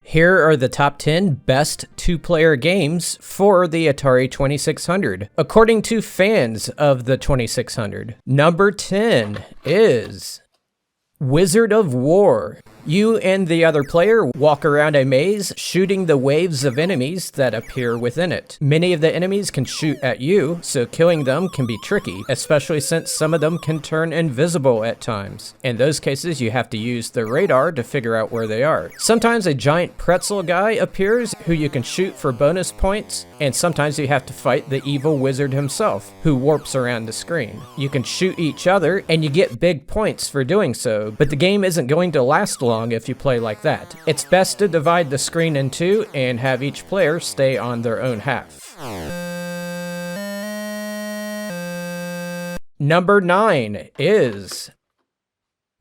Here are the top 10 best two-player games for the Atari 2600, according to fans of the 2600. Number 10 is Wizard of War. You and the other player walk around a maze, shooting the waves of enemies that appear within it. Many of the enemies can shoot at you, so killing them can be tricky, especially since some of them can turn invisible at times. In those cases, you have to use the radar to figure out where they are. Sometimes a giant pretzel guy appears who you can shoot for bonus points, and sometimes you have to fight the evil wizard himself, who warps around the screen. You can shoot each other, and you get big points for doing so, but the game isn't going to last long if you play like that. It's best to divide the screen in two and have each player stay on their own half. Number 9 is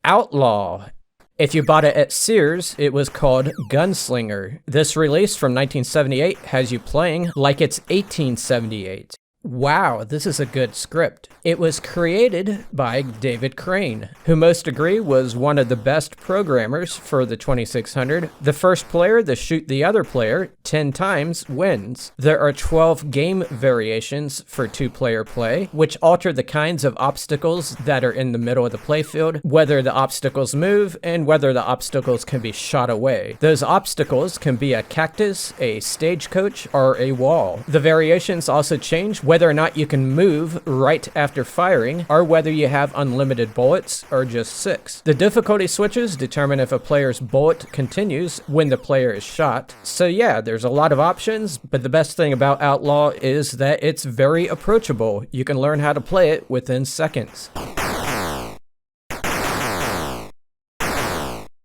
Outlaw. If you bought it at Sears, it was called Gunslinger. This release from 1978 has you playing like it's 1878. Wow, this is a good script. It was created by David Crane, who most agree was one of the best programmers for the 2600. The first player to shoot the other player 10 times wins. There are 12 game variations for two-player play, which alter the kinds of obstacles that are in the middle of the playfield, whether the obstacles move, and whether the obstacles can be shot away. Those obstacles can be a cactus, a stagecoach, or a wall. The variations also change whether or not you can move right after firing, or whether you have unlimited bullets or just 6. The difficulty switches determine if a player's bullet continues when the player is shot. So yeah, there's a lot of options, but the best thing about Outlaw is that it's very approachable. You can learn how to play it within seconds.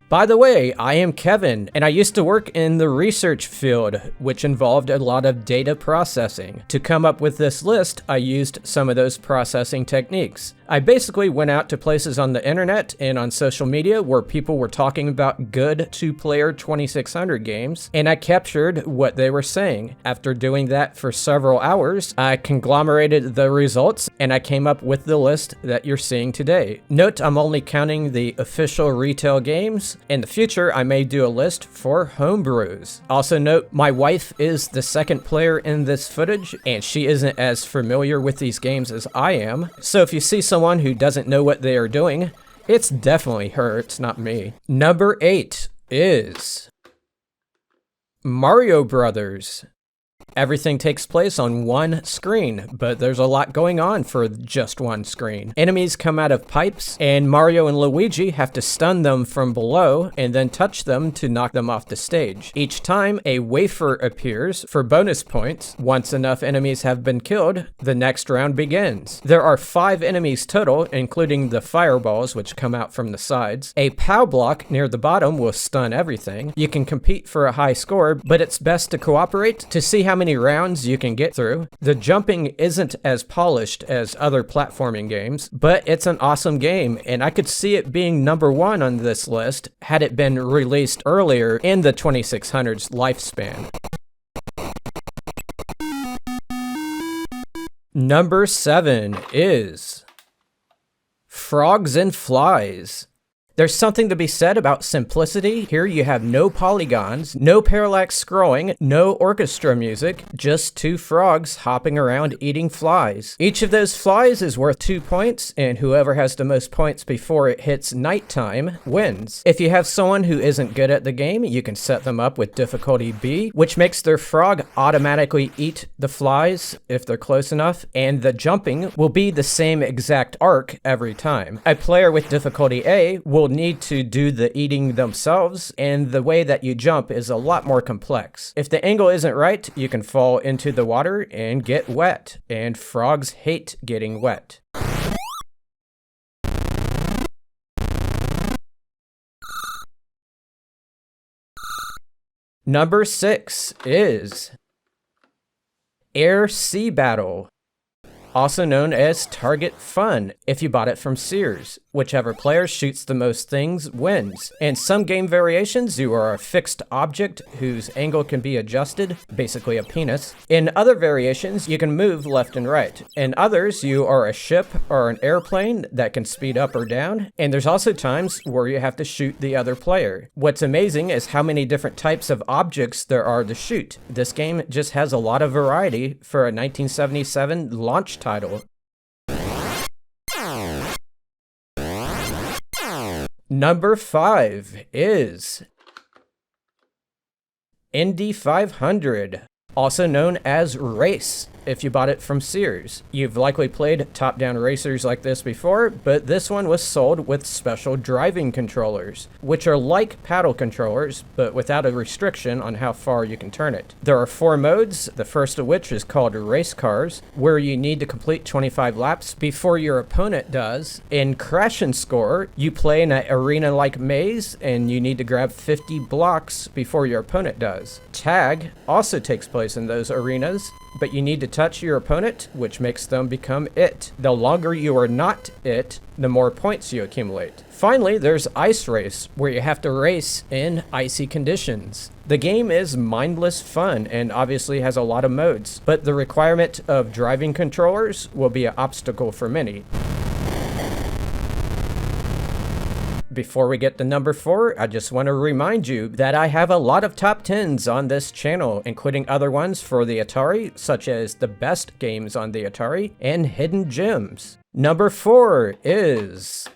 By the way, I am Kevin, and I used to work in the research field, which involved a lot of data processing. To come up with this list, I used some of those processing techniques. I basically went out to places on the internet and on social media where people were talking about good two-player 2600 games, and I captured what they were saying. After doing that for several hours, I conglomerated the results, and I came up with the list that you're seeing today. Note, I'm only counting the official retail games. In the future, I may do a list for homebrews. Also note, my wife is the second player in this footage, and she isn't as familiar with these games as I am. So if you see someone who doesn't know what they are doing, it's definitely her, it's not me. Number 8 is Mario Brothers. Everything takes place on one screen, but there's a lot going on for just one screen. Enemies come out of pipes, and Mario and Luigi have to stun them from below and then touch them to knock them off the stage. Each time, a wafer appears for bonus points. Once enough enemies have been killed, the next round begins. There are 5 enemies total, including the fireballs, which come out from the sides. A POW block near the bottom will stun everything. You can compete for a high score, but it's best to cooperate to see how many rounds you can get through. The jumping isn't as polished as other platforming games, but it's an awesome game, and I could see it being number 1 on this list had it been released earlier in the 2600's lifespan. Number 7 is Frogs and Flies. There's something to be said about simplicity. Here you have no polygons, no parallax scrolling, no orchestra music, just 2 frogs hopping around eating flies. Each of those flies is worth 2 points, and whoever has the most points before it hits nighttime wins. If you have someone who isn't good at the game, you can set them up with difficulty B, which makes their frog automatically eat the flies if they're close enough, and the jumping will be the same exact arc every time. A player with difficulty A will need to do the eating themselves, and the way that you jump is a lot more complex. If the angle isn't right, you can fall into the water and get wet, and frogs hate getting wet. Number 6 is Air Sea Battle. also known as Target Fun if you bought it from Sears. Whichever player shoots the most things wins. In some game variations, you are a fixed object whose angle can be adjusted, basically a penis. In other variations, you can move left and right. In others, you are a ship or an airplane that can speed up or down. And there's also times where you have to shoot the other player. What's amazing is how many different types of objects there are to shoot. This game just has a lot of variety for a 1977 launch title. Number 5 is Indy 500, also known as Race if you bought it from Sears. You've likely played top-down racers like this before, but this one was sold with special driving controllers, which are like paddle controllers, but without a restriction on how far you can turn it. There are 4 modes, the first of which is called Race Cars, where you need to complete 25 laps before your opponent does. In Crash and Score, you play in an arena-like maze, and you need to grab 50 blocks before your opponent does. Tag also takes place in those arenas, but you need to touch your opponent, which makes them become it. The longer you are not it, the more points you accumulate. Finally, there's Ice Race, where you have to race in icy conditions. The game is mindless fun and obviously has a lot of modes, but the requirement of driving controllers will be an obstacle for many. Before we get to number 4, I just want to remind you that I have a lot of top 10s on this channel, including other ones for the Atari, such as the best games on the Atari and hidden gems. Number 4 is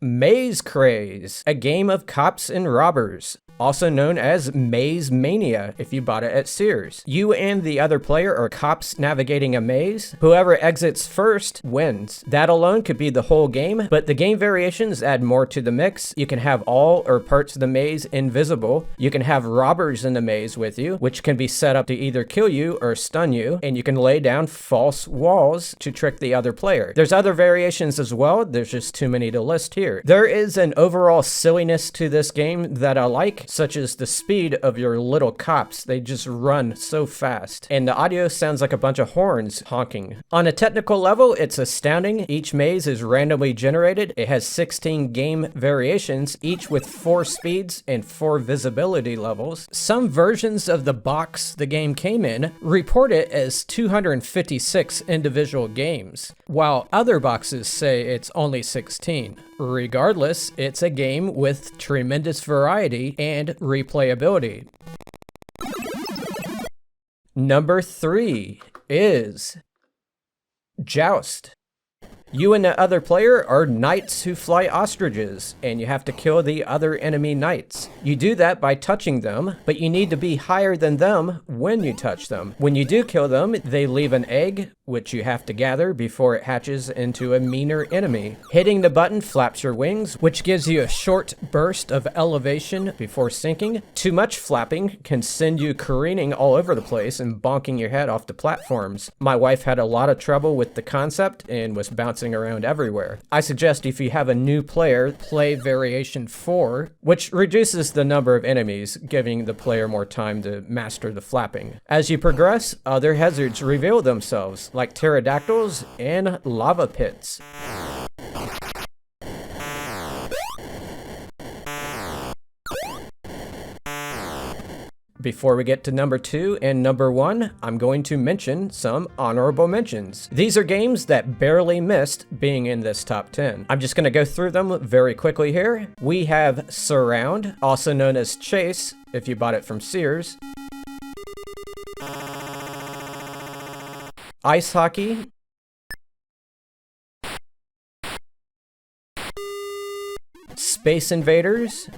Maze Craze, a game of cops and robbers, also known as Maze Mania if you bought it at Sears. You and the other player are cops navigating a maze. Whoever exits first wins. That alone could be the whole game, but the game variations add more to the mix. You can have all or parts of the maze invisible. You can have robbers in the maze with you, which can be set up to either kill you or stun you, and you can lay down false walls to trick the other player. There's other variations as well, there's just too many to list here. There is an overall silliness to this game that I like, such as the speed of your little cops. They just run so fast. And the audio sounds like a bunch of horns honking. On a technical level, it's astounding. Each maze is randomly generated. It has 16 game variations, each with 4 speeds and 4 visibility levels. Some versions of the box the game came in report it as 256 individual games, while other boxes say it's only 16. Regardless, it's a game with tremendous variety and replayability. Number 3 is Joust. You and the other player are knights who fly ostriches, and you have to kill the other enemy knights. You do that by touching them, but you need to be higher than them when you touch them. When you do kill them, they leave an egg, which you have to gather before it hatches into a meaner enemy. Hitting the button flaps your wings, which gives you a short burst of elevation before sinking. Too much flapping can send you careening all over the place and bonking your head off the platforms. My wife had a lot of trouble with the concept and was bouncing around everywhere. I suggest if you have a new player, play variation 4, which reduces the number of enemies, giving the player more time to master the flapping. As you progress, other hazards reveal themselves, like pterodactyls and lava pits. Before we get to number 2 and number 1, I'm going to mention some honorable mentions. These are games that barely missed being in this top 10. I'm just going to go through them very quickly here. We have Surround, also known as Chase, if you bought it from Sears. Ice Hockey. Space Invaders.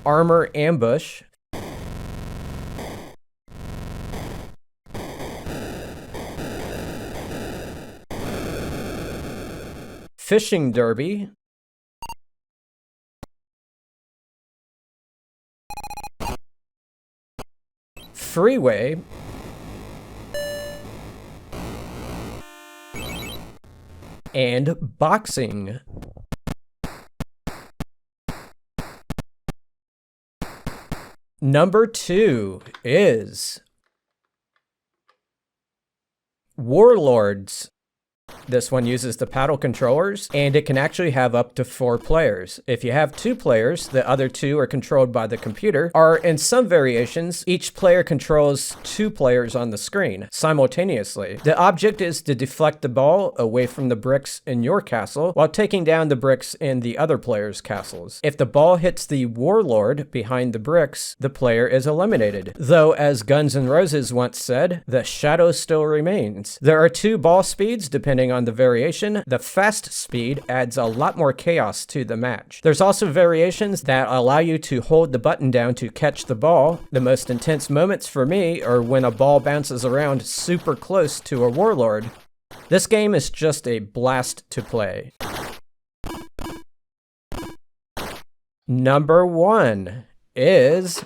Armor Ambush. Fishing Derby. Freeway. And Boxing. Number 2 is Warlords. This one uses the paddle controllers, and it can actually have up to 4 players. If you have 2 players, the other 2 are controlled by the computer, or in some variations, each player controls 2 players on the screen simultaneously. The object is to deflect the ball away from the bricks in your castle, while taking down the bricks in the other player's castles. If the ball hits the warlord behind the bricks, the player is eliminated. Though, as Guns N' Roses once said, the shadow still remains. There are 2 ball speeds depending on the variation. The fast speed adds a lot more chaos to the match. There's also variations that allow you to hold the button down to catch the ball. The most intense moments for me are when a ball bounces around super close to a warlord. This game is just a blast to play. Number 1 is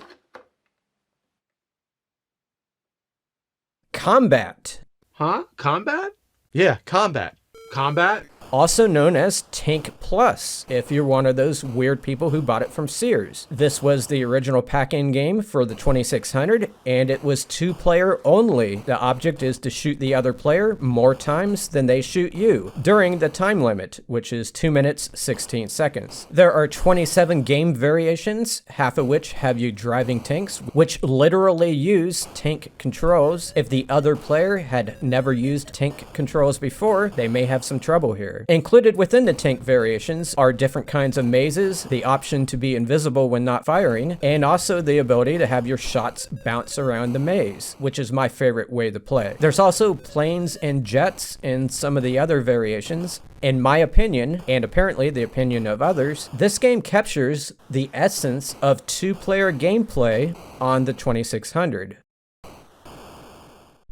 Combat. Huh? Combat? Yeah, Combat. Combat? Also known as Tank Plus, if you're one of those weird people who bought it from Sears. This was the original pack-in game for the 2600, and it was 2-player only. The object is to shoot the other player more times than they shoot you, during the time limit, which is 2 minutes, 16 seconds. There are 27 game variations, half of which have you driving tanks, which literally use tank controls. If the other player had never used tank controls before, they may have some trouble here. Included within the tank variations are different kinds of mazes, the option to be invisible when not firing, and also the ability to have your shots bounce around the maze, which is my favorite way to play. There's also planes and jets in some of the other variations. In my opinion, and apparently the opinion of others, this game captures the essence of 2-player gameplay on the 2600.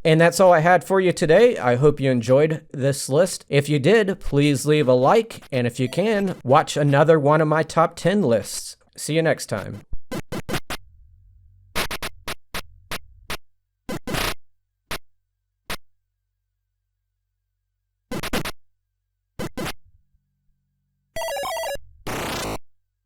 And that's all I had for you today. I hope you enjoyed this list. If you did, please leave a like, and if you can, watch another one of my top 10 lists. See you next time.